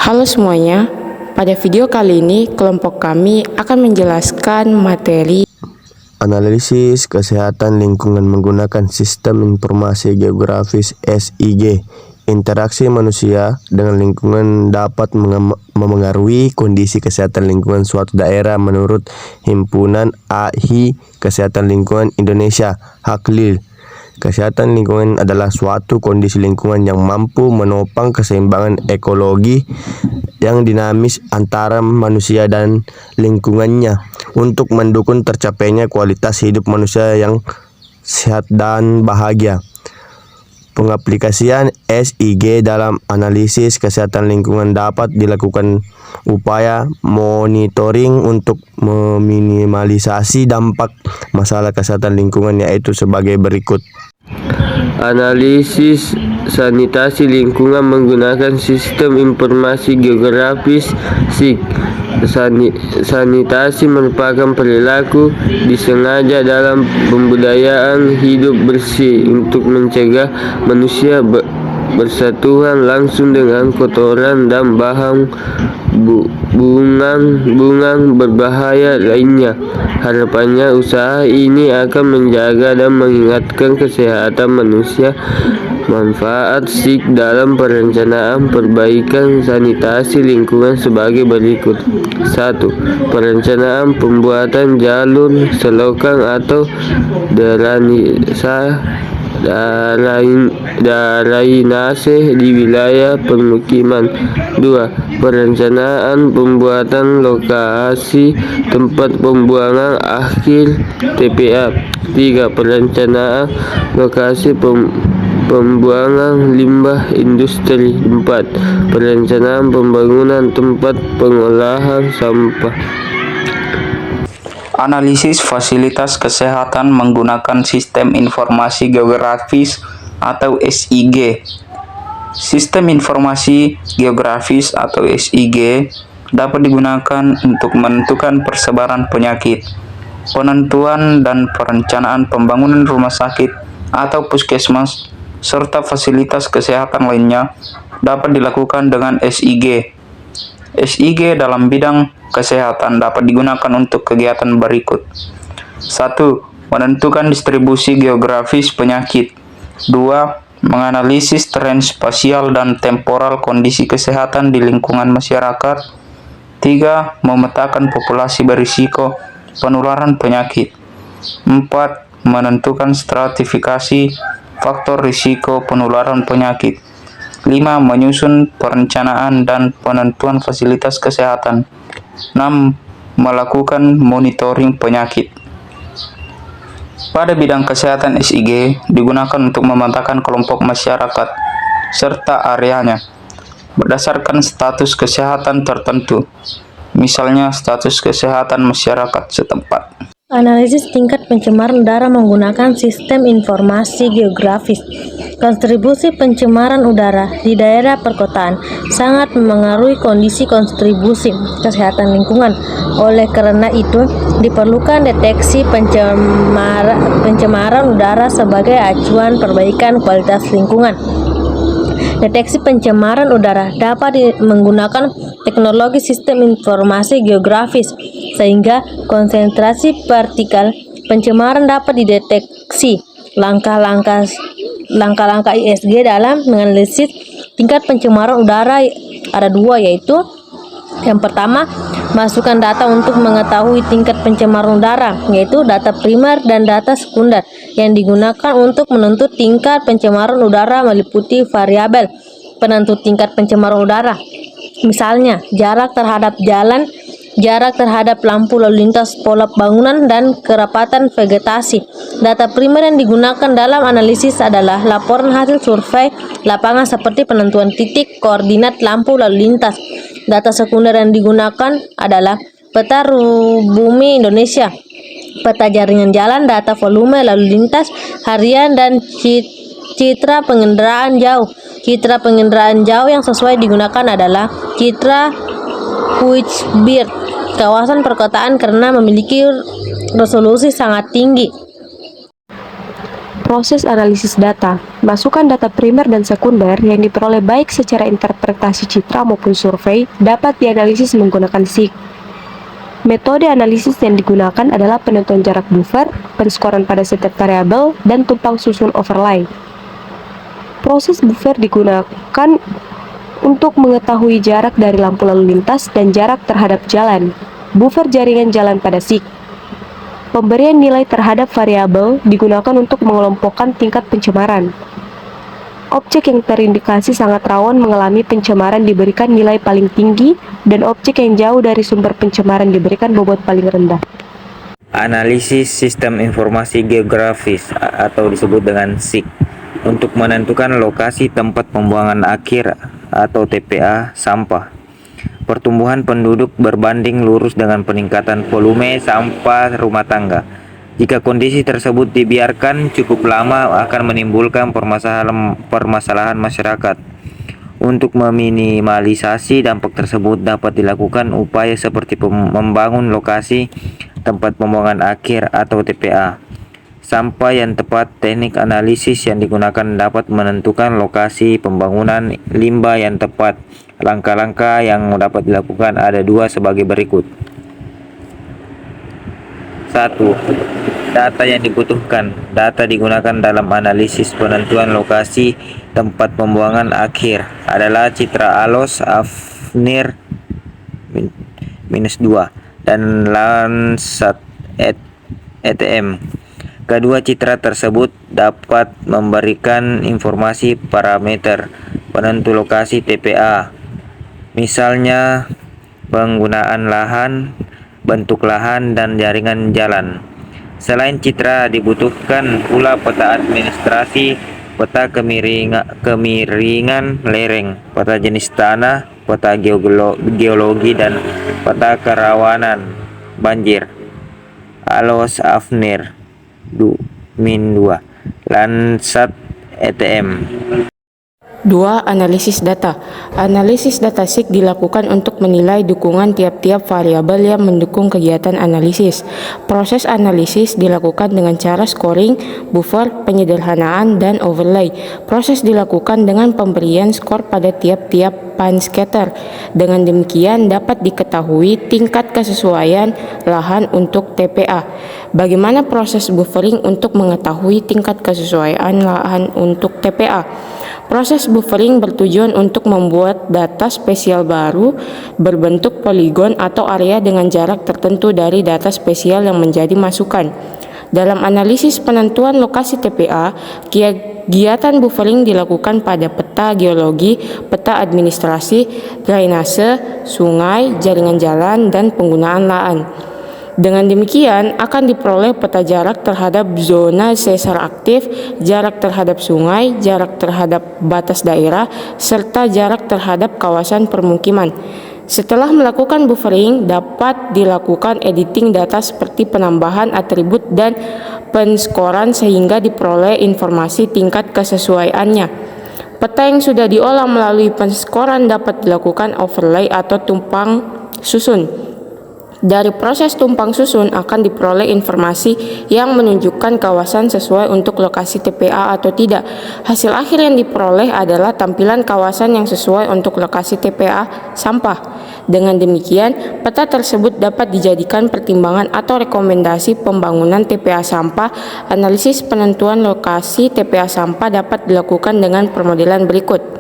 Halo semuanya, pada video kali ini kelompok kami akan menjelaskan materi Analisis kesehatan lingkungan menggunakan sistem informasi geografis SIG. Interaksi manusia dengan lingkungan dapat memengaruhi kondisi kesehatan lingkungan suatu daerah menurut Himpunan Ahli Kesehatan Lingkungan Indonesia, HAKLIL. Kesehatan lingkungan adalah suatu kondisi lingkungan yang mampu menopang keseimbangan ekologi yang dinamis antara manusia dan lingkungannya untuk mendukung tercapainya kualitas hidup manusia yang sehat dan bahagia. Pengaplikasian SIG dalam analisis kesehatan lingkungan dapat dilakukan upaya monitoring untuk meminimalisasi dampak masalah kesehatan lingkungan, yaitu sebagai berikut. Analisis sanitasi lingkungan menggunakan sistem informasi geografis SIG. Sanitasi merupakan perilaku disengaja dalam pembudayaan hidup bersih untuk mencegah manusia bersatuan langsung dengan kotoran dan bahan bunga berbahaya lainnya. Harapannya usaha ini akan menjaga dan mengingatkan kesehatan manusia. Manfaat SIG dalam perencanaan perbaikan sanitasi lingkungan sebagai berikut. 1. Perencanaan pembuatan jalur selokan atau drainase di wilayah permukiman. 2. Perencanaan pembuatan lokasi tempat pembuangan akhir TPA. 3. Perencanaan lokasi pembuangan limbah industri. 4. Perencanaan pembangunan tempat pengolahan sampah. Analisis fasilitas kesehatan menggunakan sistem informasi geografis atau SIG. Sistem informasi geografis atau SIG dapat digunakan untuk menentukan persebaran penyakit, penentuan dan perencanaan pembangunan rumah sakit atau puskesmas, serta fasilitas kesehatan lainnya dapat dilakukan dengan SIG. SIG dalam bidang kesehatan dapat digunakan untuk kegiatan berikut. 1. Menentukan distribusi geografis penyakit. 2. Menganalisis tren spasial dan temporal kondisi kesehatan di lingkungan masyarakat. 3. Memetakan populasi berisiko penularan penyakit. 4. Menentukan stratifikasi faktor risiko penularan penyakit. 5. Menyusun perencanaan dan penentuan fasilitas kesehatan. 6. Melakukan monitoring penyakit. Pada bidang kesehatan, SIG digunakan untuk memetakan kelompok masyarakat serta areanya berdasarkan status kesehatan tertentu, misalnya status kesehatan masyarakat setempat. Analisis tingkat pencemaran udara menggunakan sistem informasi geografis. Kontribusi pencemaran udara di daerah perkotaan sangat memengaruhi kondisi kontribusi kesehatan lingkungan. Oleh karena itu, diperlukan deteksi pencemaran udara sebagai acuan perbaikan kualitas lingkungan. Deteksi pencemaran udara dapat menggunakan teknologi sistem informasi geografis, sehingga konsentrasi partikel pencemaran dapat dideteksi. Langkah-langkah ISG dalam menganalisis tingkat pencemaran udara ada dua, yaitu yang pertama, masukkan data untuk mengetahui tingkat pencemaran udara, yaitu data primer dan data sekunder yang digunakan untuk menentukan tingkat pencemaran udara meliputi variabel penentu tingkat pencemaran udara. Misalnya, jarak terhadap jalan, jarak terhadap lampu lalu lintas, pola bangunan, dan kerapatan vegetasi. Data primer yang digunakan dalam analisis adalah laporan hasil survei lapangan seperti penentuan titik koordinat lampu lalu lintas. Data sekunder yang digunakan adalah peta bumi Indonesia, peta jaringan jalan, data volume lalu lintas harian, dan citra pengendaraan jauh. Citra pengendaraan jauh yang sesuai digunakan adalah citra Witchbird kawasan perkotaan karena memiliki resolusi sangat tinggi. Proses analisis data, masukkan data primer dan sekunder yang diperoleh baik secara interpretasi citra maupun survei dapat dianalisis menggunakan SIG. Metode analisis yang digunakan adalah penentuan jarak buffer, penskoran pada setiap variabel, dan tumpang susun overlay. Proses buffer digunakan untuk mengetahui jarak dari lampu lalu lintas dan jarak terhadap jalan. Buffer jaringan jalan pada SIG. Pemberian nilai terhadap variabel digunakan untuk mengelompokkan tingkat pencemaran. Objek yang terindikasi sangat rawan mengalami pencemaran diberikan nilai paling tinggi, dan objek yang jauh dari sumber pencemaran diberikan bobot paling rendah. Analisis sistem informasi geografis atau disebut dengan SIG untuk menentukan lokasi tempat pembuangan akhir atau TPA sampah. Pertumbuhan penduduk berbanding lurus dengan peningkatan volume sampah rumah tangga. Jika kondisi tersebut dibiarkan cukup lama akan menimbulkan permasalahan masyarakat. Untuk meminimalisasi dampak tersebut dapat dilakukan upaya seperti membangun lokasi tempat pembuangan akhir atau TPA sampah yang tepat. Teknik analisis yang digunakan dapat menentukan lokasi pembangunan limbah yang tepat. Langkah-langkah yang dapat dilakukan ada dua sebagai berikut. 1. Data yang dibutuhkan. Data digunakan dalam analisis penentuan lokasi tempat pembuangan akhir adalah citra ALOS, AFNIR -2 dan Landsat ETM. Kedua citra tersebut dapat memberikan informasi parameter penentu lokasi TPA, misalnya penggunaan lahan, bentuk lahan, dan jaringan jalan. Selain citra dibutuhkan pula peta administrasi, peta kemiringan lereng, peta jenis tanah, peta geologi, dan peta kerawanan banjir. ALOS, AFNIR -2, Landsat ETM. 2. Analisis data. Analisis data SIG dilakukan untuk menilai dukungan tiap-tiap variabel yang mendukung kegiatan analisis. Proses analisis dilakukan dengan cara scoring, buffer, penyederhanaan, dan overlay. Proses dilakukan dengan pemberian skor pada tiap-tiap pan scatter. Dengan demikian dapat diketahui tingkat kesesuaian lahan untuk TPA. Bagaimana proses buffering untuk mengetahui tingkat kesesuaian lahan untuk TPA? Proses buffering bertujuan untuk membuat data spesial baru berbentuk poligon atau area dengan jarak tertentu dari data spesial yang menjadi masukan. Dalam analisis penentuan lokasi TPA, kegiatan buffering dilakukan pada peta geologi, peta administrasi, drainase, sungai, jaringan jalan, dan penggunaan lahan. Dengan demikian akan diperoleh peta jarak terhadap zona sesar aktif, jarak terhadap sungai, jarak terhadap batas daerah, serta jarak terhadap kawasan permukiman. Setelah melakukan buffering, dapat dilakukan editing data seperti penambahan atribut dan penskoran sehingga diperoleh informasi tingkat kesesuaiannya. Peta yang sudah diolah melalui penskoran dapat dilakukan overlay atau tumpang susun. Dari proses tumpang susun akan diperoleh informasi yang menunjukkan kawasan sesuai untuk lokasi TPA atau tidak. Hasil akhir yang diperoleh adalah tampilan kawasan yang sesuai untuk lokasi TPA sampah. Dengan demikian, peta tersebut dapat dijadikan pertimbangan atau rekomendasi pembangunan TPA sampah. Analisis penentuan lokasi TPA sampah dapat dilakukan dengan permodelan berikut.